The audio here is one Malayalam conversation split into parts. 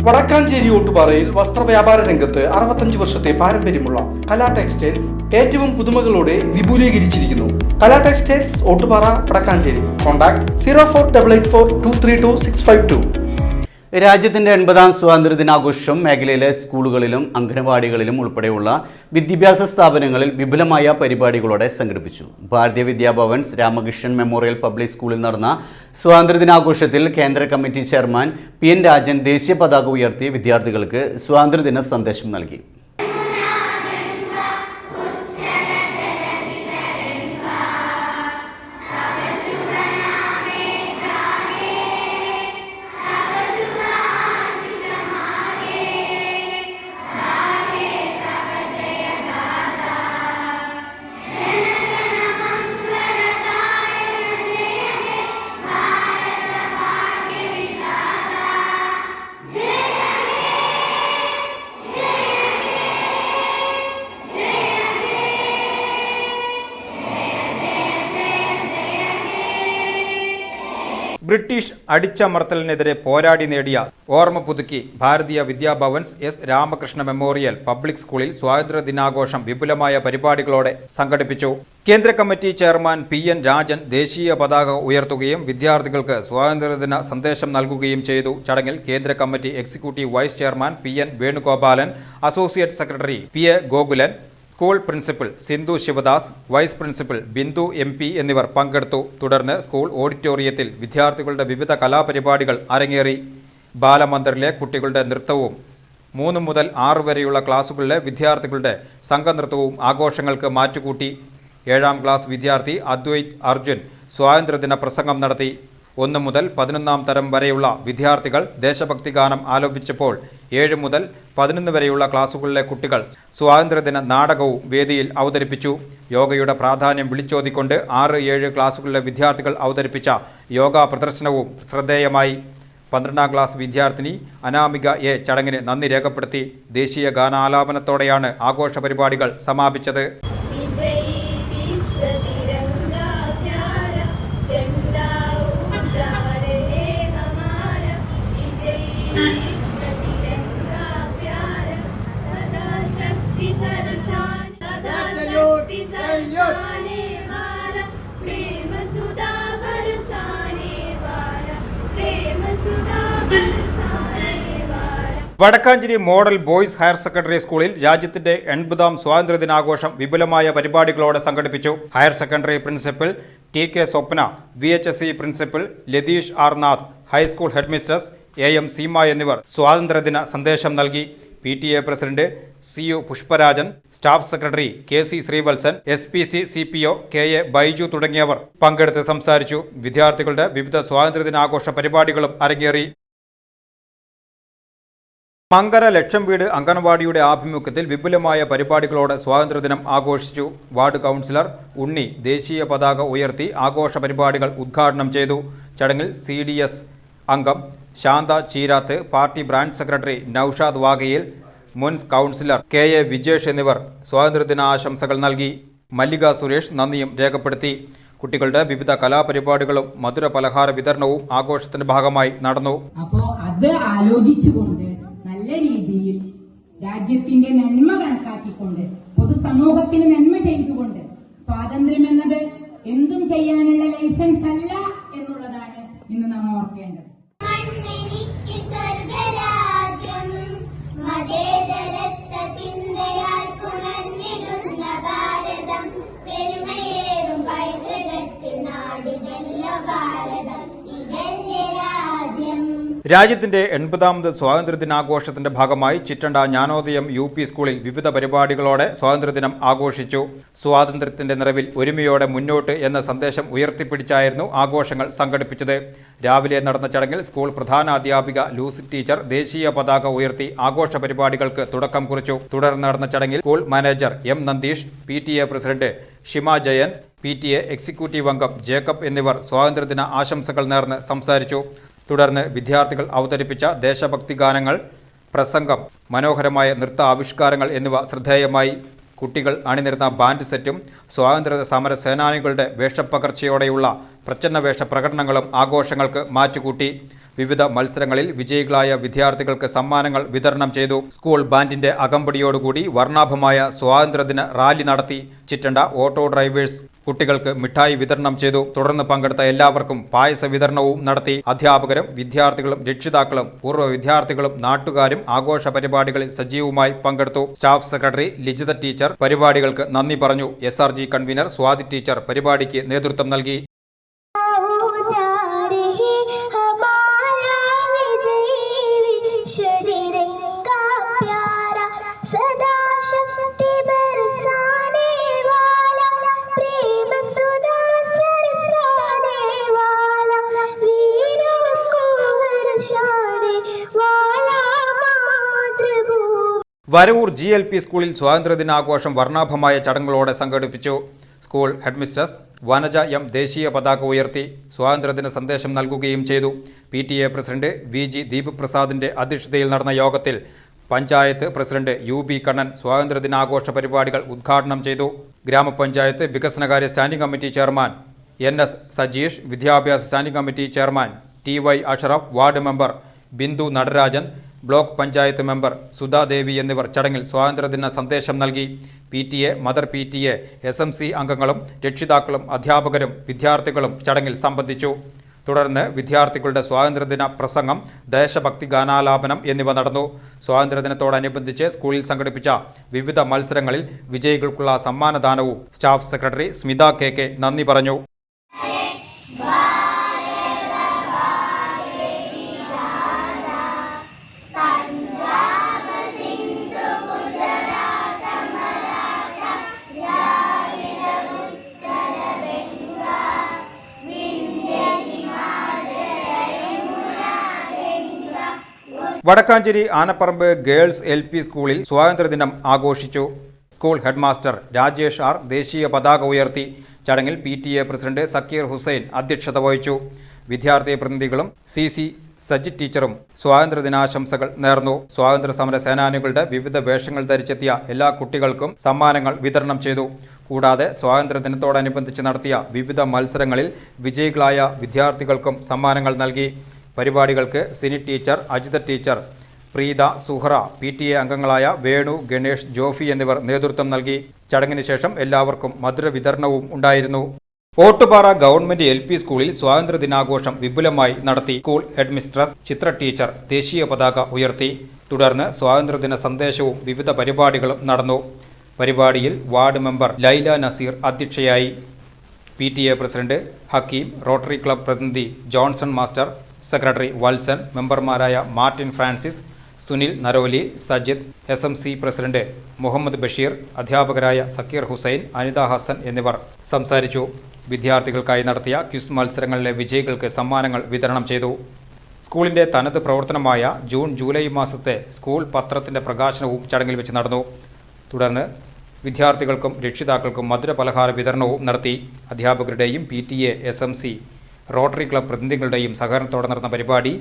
വടക്കാഞ്ചേരി ഓട്ടുപാറയിൽ വസ്ത്രവ്യാപാര രംഗത്ത് 65 വർഷത്തെ പാരമ്പര്യമുള്ള കലാ ടെക്സ്റ്റൈൽസ് ഏറ്റവും പുതുമകളോടെ വിപുലീകരിച്ചിരിക്കുന്നു. കലാ ടെക്സ്റ്റൈൽസ് ഓട്ടുപാറ വടക്കാഞ്ചേരി. കോൺടാക്ട് 04884232 രാജ്യത്തിന്റെ 80ാം സ്വാതന്ത്ര്യദിനാഘോഷം മേഖലയിലെ സ്കൂളുകളിലും അംഗനവാടികളിലും ഉൾപ്പെടെയുള്ള വിദ്യാഭ്യാസ സ്ഥാപനങ്ങളിൽ വിപുലമായ പരിപാടികളോടെ സംഘടിപ്പിച്ചു. ഭാരതീയ വിദ്യാഭവൻസ് രാമകൃഷ്ണൻ മെമ്മോറിയൽ പബ്ലിക് സ്കൂളിൽ നടന്ന സ്വാതന്ത്ര്യദിനാഘോഷത്തിൽ കേന്ദ്ര കമ്മിറ്റി ചെയർമാൻ PN രാജൻ ദേശീയ പതാക ഉയർത്തി വിദ്യാർത്ഥികൾക്ക് സ്വാതന്ത്ര്യദിന സന്ദേശം നൽകി. ബ്രിട്ടീഷ് അടിച്ചമർത്തലിനെതിരെ പോരാടി നേടിയ ഓർമ്മ പുതുക്കി ഭാരതീയ വിദ്യാഭവൻസ് രാമകൃഷ്ണ മെമ്മോറിയൽ പബ്ലിക് സ്കൂളിൽ സ്വാതന്ത്ര്യദിനാഘോഷം വിപുലമായ പരിപാടികളോടെ സംഘടിപ്പിച്ചു. കേന്ദ്ര കമ്മിറ്റി ചെയർമാൻ PN രാജൻ ദേശീയ പതാക ഉയർത്തുകയും വിദ്യാർത്ഥികൾക്ക് സ്വാതന്ത്ര്യദിന സന്ദേശം നൽകുകയും ചെയ്തു. ചടങ്ങിൽ കേന്ദ്ര committee executive vice chairman PN Venugopalan, associate secretary PA Gokulan, school principal Sindhu Sivadas, vice principal Bindu MP എന്നിവർ പങ്കെടുത്തു. തുടർന്ന് സ്കൂൾ ഓഡിറ്റോറിയത്തിൽ വിദ്യാർത്ഥികളുടെ വിവിധ കലാപരിപാടികൾ അരങ്ങേറി. ബാലമന്ദിറിലെ കുട്ടികളുടെ നൃത്തവും 3 മുതൽ 6 വരെയുള്ള ക്ലാസുകളിലെ വിദ്യാർത്ഥികളുടെ സംഘനൃത്തവും ആഘോഷങ്ങൾക്ക് മാറ്റുകൂട്ടി. 7ാം ക്ലാസ് വിദ്യാർത്ഥി അദ്വൈത് അർജുൻ സ്വാതന്ത്ര്യദിന പ്രസംഗം നടത്തി. 1 മുതൽ 11ാം തരം വരെയുള്ള വിദ്യാർത്ഥികൾ ദേശഭക്തി ഗാനം ആലപിച്ചപ്പോൾ 7 മുതൽ 11 വരെയുള്ള ക്ലാസുകളിലെ കുട്ടികൾ സ്വാതന്ത്ര്യദിന നാടകവും വേദിയിൽ അവതരിപ്പിച്ചു. യോഗയുടെ പ്രാധാന്യം വിളിച്ചോതിക്കൊണ്ട് 6, 7 ക്ലാസുകളിലെ വിദ്യാർത്ഥികൾ അവതരിപ്പിച്ച യോഗ പ്രദർശനവും ശ്രദ്ധേയമായി. 12ാം ക്ലാസ് വിദ്യാർത്ഥിനി അനാമിക A ചടങ്ങിന് നന്ദി രേഖപ്പെടുത്തി. ദേശീയ ഗാനാലാപനത്തോടെയാണ് ആഘോഷ പരിപാടികൾ സമാപിച്ചത്. Vadakkanchery model boys higher secondary സ്കൂളിൽ രാജ്യത്തിന്റെ 80ാം സ്വാതന്ത്ര്യദിനാഘോഷം വിപുലമായ പരിപാടികളോടെ സംഘടിപ്പിച്ചു. Higher secondary principal TK Swapna, VHSE principal Latheesh R Nath, high school headmistress AM Seema എന്നിവർ സ്വാതന്ത്ര്യദിന സന്ദേശം നൽകി. PTA president CU Pushparajan, staff secretary KC Sreevalsan, SPC CPO KA Baiju തുടങ്ങിയവർ പങ്കെടുത്ത് സംസാരിച്ചു. വിദ്യാർത്ഥികളുടെ വിവിധ സ്വാതന്ത്ര്യദിനാഘോഷ പരിപാടികളും അരങ്ങേറി. മങ്കര ലക്ഷം വീട് അംഗൻവാടിയുടെ ആഭിമുഖ്യത്തിൽ വിപുലമായ പരിപാടികളോടെ സ്വാതന്ത്ര്യദിനം ആഘോഷിച്ചു. വാർഡ് കൗൺസിലർ ഉണ്ണി ദേശീയ പതാക ഉയർത്തി ആഘോഷ പരിപാടികൾ ഉദ്ഘാടനം ചെയ്തു. ചടങ്ങിൽ CDS അംഗം Shantha Cheerath, party branch secretary Naushad Vagayil, മുൻ കൗൺസിലർ KA വിജേഷ് എന്നിവർ സ്വാതന്ത്ര്യദിനാശംസകൾ നൽകി. മല്ലിക സുരേഷ് നന്ദിയും രേഖപ്പെടുത്തി. കുട്ടികളുടെ വിവിധ കലാപരിപാടികളും മധുര പലഹാര വിതരണവും ആഘോഷത്തിന്റെ ഭാഗമായി നടന്നു. അപ്പോൾ അത് ആലോചിച്ചുകൊണ്ട് നല്ല രീതിയിൽ രാജ്യത്തിന്റെ നന്മ കണക്കാക്കിക്കൊണ്ട് പൊതുസമൂഹത്തിന് നന്മ ചെയ്തുകൊണ്ട് സ്വാതന്ത്ര്യം എന്നത് എന്തും ചെയ്യാനുള്ള ലൈസൻസ് അല്ല എന്നുള്ളതാണ് ഇന്ന് നാം ഓർക്കേണ്ടത്. രാജ്യത്തിന്റെ 80ാമത് സ്വാതന്ത്ര്യദിനാഘോഷത്തിന്റെ ഭാഗമായി ചിറ്റണ്ട ജ്ഞാനോദയം UP സ്കൂളിൽ വിവിധ പരിപാടികളോടെ സ്വാതന്ത്ര്യദിനം ആഘോഷിച്ചു. സ്വാതന്ത്ര്യത്തിന്റെ നിറവിൽ ഒരുമയോടെ മുന്നോട്ട് എന്ന സന്ദേശം ഉയർത്തിപ്പിടിച്ചായിരുന്നു ആഘോഷങ്ങൾ സംഘടിപ്പിച്ചത്. രാവിലെ നടന്ന ചടങ്ങിൽ സ്കൂൾ പ്രധാനാധ്യാപിക ലൂസി ടീച്ചർ ദേശീയ പതാക ഉയർത്തി ആഘോഷ പരിപാടികൾക്ക് തുടക്കം കുറിച്ചു. തുടർന്ന് നടന്ന ചടങ്ങിൽ school manager M Nandeesh, PTA president Shima Jayan, PTA executive അംഗം ജേക്കബ് എന്നിവർ സ്വാതന്ത്ര്യദിന ആശംസകൾ നേർന്ന് സംസാരിച്ചു. തുടർന്ന് വിദ്യാർത്ഥികൾ അവതരിപ്പിച്ച ദേശഭക്തി ഗാനങ്ങൾ, പ്രസംഗം, മനോഹരമായ നൃത്ത ആവിഷ്കാരങ്ങൾ എന്നിവ ശ്രദ്ധേയമായി. കുട്ടികൾ അണിനിരുന്ന ബാൻഡ് സെറ്റും സ്വാതന്ത്ര്യ സമര സേനാനികളുടെ വേഷപ്പകർച്ചയോടെയുള്ള പ്രച്ഛന്നവേഷ പ്രകടനങ്ങളും ആഘോഷങ്ങൾക്ക് മാറ്റുകൂട്ടി. വിവിധ മത്സരങ്ങളിൽ വിജയികളായ വിദ്യാർത്ഥികൾക്ക് സമ്മാനങ്ങൾ വിതരണം ചെയ്തു. സ്കൂൾ ബാൻഡിന്റെ അകമ്പടിയോടുകൂടി വർണ്ണാഭമായ സ്വാതന്ത്ര്യദിന റാലി നടത്തി. ചിറ്റണ്ട ഓട്ടോ ഡ്രൈവേഴ്സ് കുട്ടികൾക്ക് മിഠായി വിതരണം ചെയ്തു. തുടർന്ന് പങ്കെടുത്ത എല്ലാവർക്കും പായസ വിതരണവും നടത്തി. അധ്യാപകരും വിദ്യാർത്ഥികളും രക്ഷിതാക്കളും പൂർവ്വ വിദ്യാർത്ഥികളും നാട്ടുകാരും ആഘോഷ പരിപാടികളിൽ സജീവമായി പങ്കെടുത്തു. സ്റ്റാഫ് സെക്രട്ടറി ലിജിത ടീച്ചർ പരിപാടികൾക്ക് നന്ദി പറഞ്ഞു. SRG കൺവീനർ സ്വാതി ടീച്ചർ പരിപാടിക്ക് നേതൃത്വം നൽകി. വരവൂർ GLP സ്കൂളിൽ സ്വാതന്ത്ര്യദിനാഘോഷം വർണ്ണാഭമായ ചടങ്ങുകളോടെ സംഘടിപ്പിച്ചു. സ്കൂൾ ഹെഡ്മിസ്ട്രസ് വനജ M ദേശീയ പതാക ഉയർത്തി സ്വാതന്ത്ര്യദിന സന്ദേശം നൽകുകയും ചെയ്തു. PTA പ്രസിഡന്റ് VG ദീപ് പ്രസാദിന്റെ അധ്യക്ഷതയിൽ നടന്ന യോഗത്തിൽ പഞ്ചായത്ത് പ്രസിഡന്റ് UB കണ്ണൻ സ്വാതന്ത്ര്യദിനാഘോഷ പരിപാടികൾ ഉദ്ഘാടനം ചെയ്തു. ഗ്രാമപഞ്ചായത്ത് വികസനകാര്യ standing committee chairman NS Sajeesh, വിദ്യാഭ്യാസ standing committee chairman TY Ashraf, ward member Bindu Natarajan, block panchayat member Sudhadevi എന്നിവർ ചടങ്ങിൽ സ്വാതന്ത്ര്യദിന സന്ദേശം നൽകി. PTA, മദർ PTA, SMC അംഗങ്ങളും രക്ഷിതാക്കളും അധ്യാപകരും വിദ്യാർത്ഥികളും ചടങ്ങിൽ സംബന്ധിച്ചു. തുടർന്ന് വിദ്യാർത്ഥികളുടെ സ്വാതന്ത്ര്യദിന പ്രസംഗം, ദേശഭക്തി ഗാനാലാപനം എന്നിവ നടന്നു. സ്വാതന്ത്ര്യദിനത്തോടനുബന്ധിച്ച് സ്കൂളിൽ സംഘടിപ്പിച്ച വിവിധ മത്സരങ്ങളിൽ വിജയികൾക്കുള്ള സമ്മാനദാനവും സ്റ്റാഫ് സെക്രട്ടറി സ്മിത KK നന്ദി പറഞ്ഞു. വടക്കാഞ്ചേരി ആനപ്പറമ്പ് ഗേൾസ് LP സ്കൂളിൽ സ്വാതന്ത്ര്യദിനം ആഘോഷിച്ചു. സ്കൂൾ ഹെഡ്മാസ്റ്റർ രാജേഷ് R ദേശീയ പതാക ഉയർത്തി. ചടങ്ങിൽ PTA പ്രസിഡന്റ് സക്കീർ ഹുസൈൻ അധ്യക്ഷത വഹിച്ചു. വിദ്യാർത്ഥി പ്രതിനിധികളും CC സജിത് ടീച്ചറും സ്വാതന്ത്ര്യദിനാശംസകൾ നേർന്നു. സ്വാതന്ത്ര്യ സമര സേനാനികളുടെ വിവിധ വേഷങ്ങൾ ധരിച്ചെത്തിയ എല്ലാ കുട്ടികൾക്കും സമ്മാനങ്ങൾ വിതരണം ചെയ്തു. കൂടാതെ സ്വാതന്ത്ര്യദിനത്തോടനുബന്ധിച്ച് നടത്തിയ വിവിധ മത്സരങ്ങളിൽ വിജയികളായ വിദ്യാർത്ഥികൾക്കും സമ്മാനങ്ങൾ നൽകി. പരിപാടികൾക്ക് Sini teacher, Ajitha teacher, Preetha, Suhara, PTA അംഗങ്ങളായ വേണു, ഗണേഷ്, ജോഫി എന്നിവർ നേതൃത്വം നൽകി. ചടങ്ങിന് ശേഷം എല്ലാവർക്കും മധുര വിതരണവും ഉണ്ടായിരുന്നു. ഓട്ടുപാറ ഗവൺമെന്റ് LP സ്കൂളിൽ സ്വാതന്ത്ര്യദിനാഘോഷം വിപുലമായി നടത്തി. സ്കൂൾ ഹെഡ്മിസ്ട്രസ് ചിത്ര ടീച്ചർ ദേശീയ പതാക ഉയർത്തി. തുടർന്ന് സ്വാതന്ത്ര്യദിന സന്ദേശവും വിവിധ പരിപാടികളും നടന്നു. പരിപാടിയിൽ വാർഡ് മെമ്പർ ലൈല നസീർ അധ്യക്ഷയായി. PTA president Hakeem, rotary club പ്രതിനിധി ജോൺസൺ മാസ്റ്റർ, സെക്രട്ടറി വത്സൻ, മെമ്പർമാരായ Martin Francis, Sunil Naroli, Sajith, SMC president Muhammad Basheer, അധ്യാപകരായ സക്കീർ ഹുസൈൻ, അനിത ഹസൻ എന്നിവർ സംസാരിച്ചു. വിദ്യാർത്ഥികൾക്കായി നടത്തിയ ക്വിസ് മത്സരങ്ങളിലെ വിജയികൾക്ക് സമ്മാനങ്ങൾ വിതരണം ചെയ്തു. സ്കൂളിന്റെ തനത് പ്രവർത്തനമായ ജൂൺ ജൂലൈ മാസത്തെ സ്കൂൾ പത്രത്തിന്റെ പ്രകാശനവും ചടങ്ങിൽ വെച്ച് നടന്നു. തുടർന്ന് വിദ്യാർത്ഥികൾക്കും രക്ഷിതാക്കൾക്കും മധുരപലഹാര വിതരണവും നടത്തി. അധ്യാപകരുടെയും PTA, SMC, റോട്ടറി ക്ലബ് പ്രതിനിധികളുടെയും സഹകരണത്തോടെ നടന്ന പരിപാടി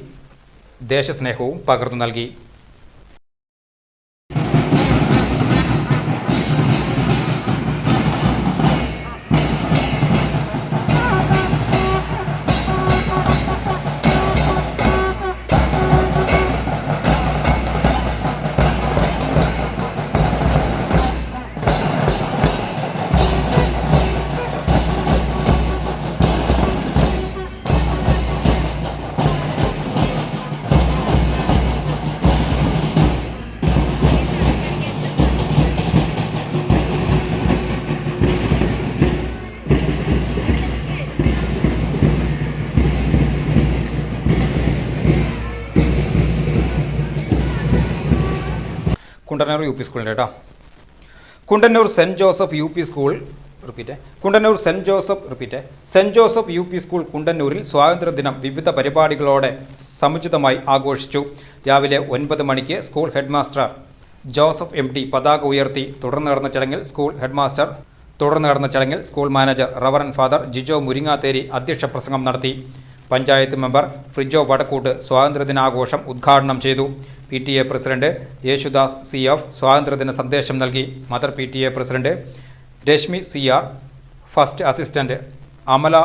ദേശസ്നേഹവും പകർന്നു നൽകി. കുണ്ടന്നൂർ UP സ്കൂളിൻ്റെ കേട്ടോ. Kundannoor Saint Joseph UP school Saint Joseph UP school കുണ്ടന്നൂരിൽ സ്വാതന്ത്ര്യദിനം വിവിധ പരിപാടികളോടെ സമുചിതമായി ആഘോഷിച്ചു. രാവിലെ 9 മണിക്ക് സ്കൂൾ ഹെഡ്മാസ്റ്റർ ജോസഫ് MD പതാക ഉയർത്തി. തുടർന്ന് നടന്ന ചടങ്ങിൽ school manager reverend father Jijo Muringathery അധ്യക്ഷ പ്രസംഗം നടത്തി. പഞ്ചായത്ത് മെമ്പർ ഫ്രിജോ വടക്കൂട്ട് സ്വാതന്ത്ര്യദിനാഘോഷം ഉദ്ഘാടനം ചെയ്തു. PTA പ്രസിഡന്റ് യേശുദാസ് CF സ്വാതന്ത്ര്യദിന സന്ദേശം നൽകി. Mother PTA president Reshmi CR, first assistant Amala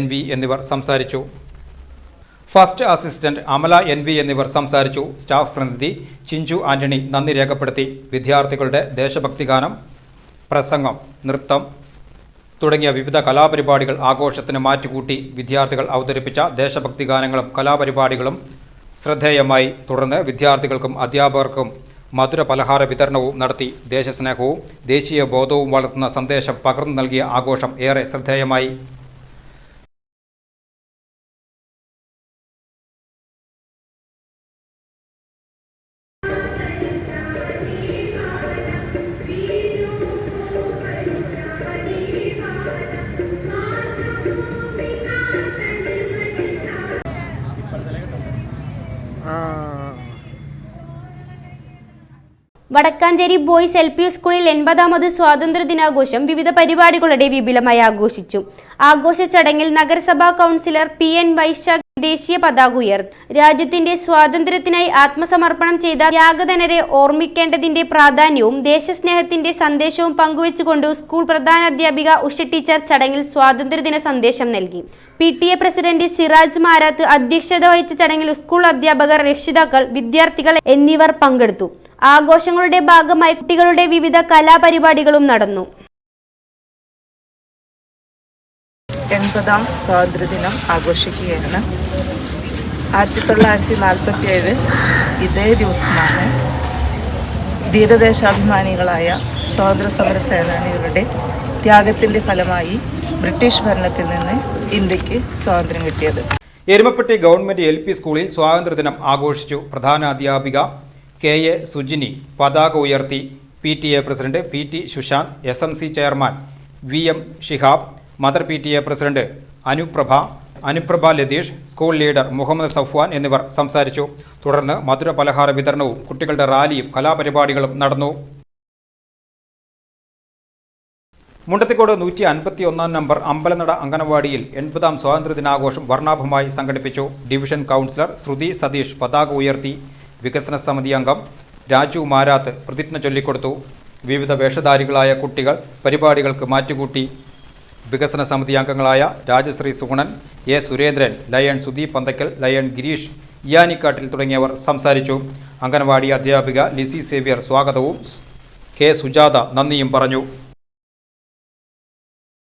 NV എന്നിവർ സംസാരിച്ചു. ഫസ്റ്റ് അസിസ്റ്റന്റ് അമല NV എന്നിവർ സംസാരിച്ചു. സ്റ്റാഫ് പ്രതിനിധി ചിഞ്ചു ആന്റണി നന്ദി രേഖപ്പെടുത്തി. വിദ്യാർത്ഥികളുടെ ദേശഭക്തി ഗാനം, പ്രസംഗം, നൃത്തം തുടങ്ങിയ വിവിധ കലാപരിപാടികൾ ആഘോഷത്തിന് മാറ്റുകൂട്ടി. വിദ്യാർത്ഥികൾ അവതരിപ്പിച്ച ദേശഭക്തി ഗാനങ്ങളും കലാപരിപാടികളും ശ്രദ്ധേയമായി. തുടർന്ന് വിദ്യാർത്ഥികൾക്കും അധ്യാപകർക്കും മധുര പലഹാര വിതരണവും നടത്തി. ദേശസ്നേഹവും ദേശീയ ബോധവും വളർത്തുന്ന സന്ദേശം പകർന്നു നൽകിയ ആഘോഷം ഏറെ ശ്രദ്ധേയമായി. വടക്കാഞ്ചേരി ബോയ്സ് LP സ്കൂളിൽ 80ാമത് സ്വാതന്ത്ര്യദിനാഘോഷം വിവിധ പരിപാടികളുടെ വിപുലമായി ആഘോഷിച്ചു. ആഘോഷ ചടങ്ങിൽ നഗരസഭാ കൗൺസിലർ PN വൈശാഖ് ദേശീയ പതാക ഉയർത്തി. രാജ്യത്തിന്റെ സ്വാതന്ത്ര്യത്തിനായി ആത്മസമർപ്പണം ചെയ്ത ത്യാഗധനരെ ഓർമ്മിക്കേണ്ടതിന്റെ പ്രാധാന്യവും ദേശസ്നേഹത്തിന്റെ സന്ദേശവും പങ്കുവെച്ചുകൊണ്ട് സ്കൂൾ പ്രധാനാധ്യാപിക ഉഷ ടീച്ചർ ചടങ്ങിൽ സ്വാതന്ത്ര്യദിന സന്ദേശം നൽകി. PTA പ്രസിഡന്റ് സിറാജ് മാരാത്ത് അധ്യക്ഷത വഹിച്ച ചടങ്ങിൽ സ്കൂൾ അധ്യാപകർ, രക്ഷിതാക്കൾ, വിദ്യാർത്ഥികൾ എന്നിവർ പങ്കെടുത്തു. ആഘോഷങ്ങളുടെ ഭാഗമായി കുട്ടികളുടെ വിവിധ കലാപരിപാടികളും നടന്നു. 80ാം സ്വാതന്ത്ര്യദിനം ആഘോഷിക്കുകയാണ്. 1947 ഇതേ ദിവസമാണ് ധീരദേശാഭിമാനികളായ സ്വാതന്ത്ര്യ സമര സേനാനികളുടെ ത്യാഗത്തിൻ്റെ ഫലമായി ബ്രിട്ടീഷ് ഭരണത്തിൽ നിന്ന് ഇന്ത്യക്ക് സ്വാതന്ത്ര്യം കിട്ടിയത്. എരുമപ്പെട്ടി ഗവൺമെന്റ് LP സ്കൂളിൽ സ്വാതന്ത്ര്യദിനം ആഘോഷിച്ചു. പ്രധാന അധ്യാപിക KA സുജിനി പതാക ഉയർത്തി. PTA president PT Sushanth, SMC chairman VM Shihab, mother PTA president Anuprabha Latheesh, school leader Muhammad Safwan എന്നിവർ സംസാരിച്ചു. തുടർന്ന് മധുര പലഹാര വിതരണവും കുട്ടികളുടെ റാലിയും കലാപരിപാടികളും നടന്നു. മുണ്ടത്തിക്കോട് 151 നമ്പർ അമ്പലനട അംഗനവാടിയിൽ 80ാം സ്വാതന്ത്ര്യദിനാഘോഷം വർണ്ണാഭമായി സംഘടിപ്പിച്ചു. ഡിവിഷൻ കൗൺസിലർ ശ്രുതി സതീഷ് പതാക ഉയർത്തി. വികസന സമിതി അംഗം രാജു മാരാത്ത് പ്രതിജ്ഞ ചൊല്ലിക്കൊടുത്തു. വിവിധ വേഷധാരികളായ കുട്ടികൾ പരിപാടികൾക്ക് മാറ്റുകൂട്ടി. വികസന സമിതി അംഗങ്ങളായ Rajasree Sugunan, A Surendran, lion Sudeep Panthakkal, lion Gireesh, ഇയാനിക്കാട്ടിൽ തുടങ്ങിയവർ സംസാരിച്ചു. അംഗനവാടി അധ്യാപിക ലിസി സേവ്യർ സ്വാഗതവും K സുജാത നന്ദിയും പറഞ്ഞു.